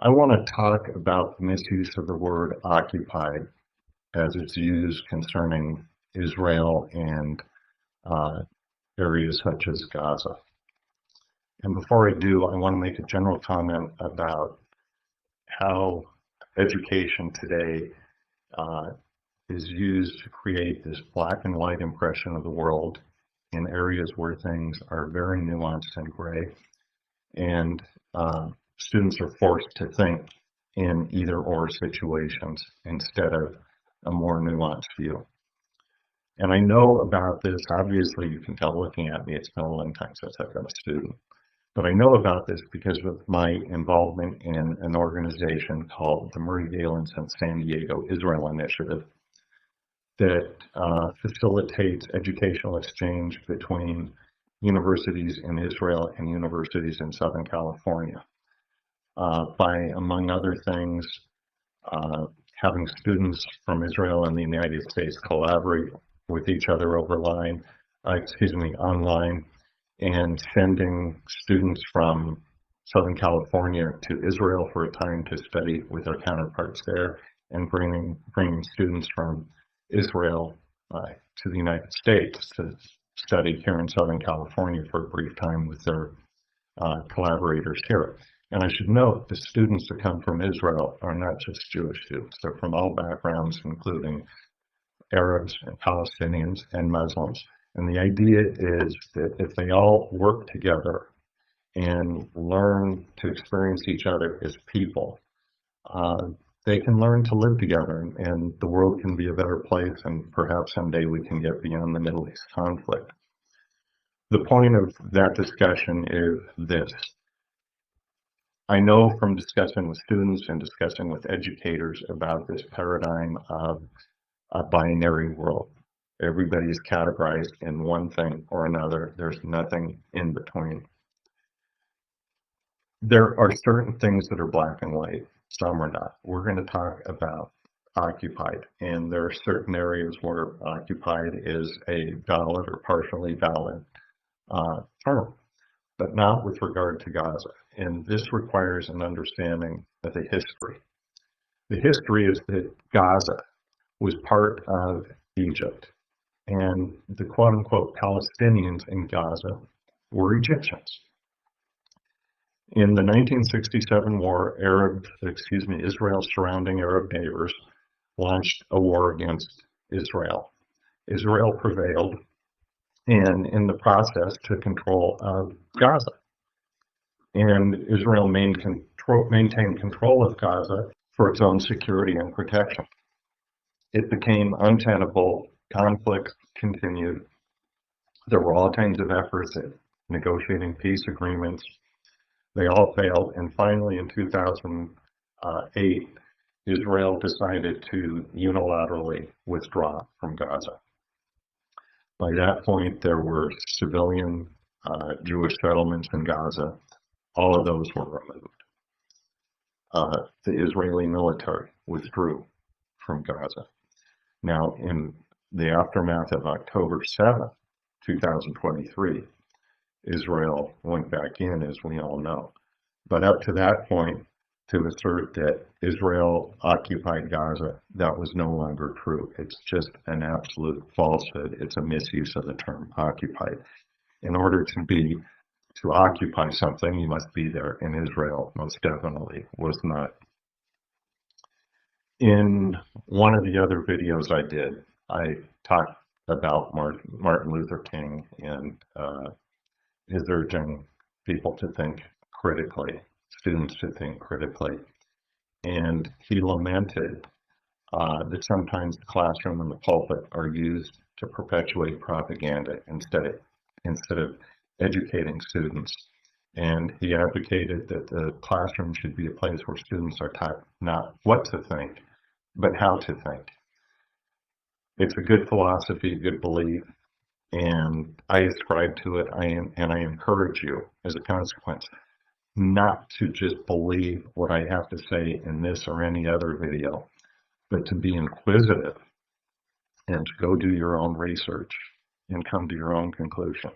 I want to talk about the misuse of the word occupied as it's used concerning Israel and uh, areas such as Gaza. And before I do, I want to make a general comment about how education today uh, is used to create this black and white impression of the world in areas where things are very nuanced and gray. And students are forced to think in either or situations instead of a more nuanced view. And I know about this, obviously you can tell looking at me, it's been a long time since I've been a student. But I know about this because of my involvement in an organization called the Murray Galinson San Diego Israel Initiative that facilitates educational exchange between universities in Israel and universities in Southern California by, among other things, having students from Israel and the United States collaborate with each other online, and sending students from Southern California to Israel for a time to study with their counterparts there, and bringing students from Israel to the United States to study here in Southern California for a brief time with their collaborators here. And I should note the students that come from Israel are not just Jewish students. They're from all backgrounds, including Arabs and Palestinians and Muslims. And the idea is that if they all work together and learn to experience each other as people, they can learn to live together, and the world can be a better place, and perhaps someday we can get beyond the Middle East conflict. The point of that discussion is this. I know from discussing with students and discussing with educators about this paradigm of a binary world. Everybody is categorized in one thing or another. There's nothing in between. There are certain things that are black and white, some are not. We're going to talk about occupied, and there are certain areas where occupied is a valid or partially valid term, but not with regard to Gaza. And this requires an understanding of the history. The history is that Gaza was part of Egypt, and the quote-unquote Palestinians in Gaza were Egyptians. In the 1967 war, Israel's surrounding Arab neighbors launched a war against Israel. Israel prevailed and in the process took control of Gaza. And Israel maintained control of Gaza for its own security and protection. It became untenable, conflict continued. There were all kinds of efforts at negotiating peace agreements. They all failed, and finally in 2008, Israel decided to unilaterally withdraw from Gaza. By that point, there were civilian Jewish settlements in Gaza. All of those were removed. The Israeli military withdrew from Gaza. Now, in the aftermath of October 7th, 2023, Israel went back in, as we all know. But up to that point, to assert that Israel occupied Gaza, that was no longer true. It's just an absolute falsehood. It's a misuse of the term occupied. In order to occupy something, you must be there, and Israel most definitely was not. In one of the other videos I did, I talked about Martin Luther King and his urging people to think critically, students to think critically. And he lamented that sometimes the classroom and the pulpit are used to perpetuate propaganda instead of educating students. And he advocated that the classroom should be a place where students are taught not what to think, but how to think. It's a good philosophy, a good belief, and I ascribe to it, and I encourage you, as a consequence, not to just believe what I have to say in this or any other video, but to be inquisitive and to go do your own research and come to your own conclusion.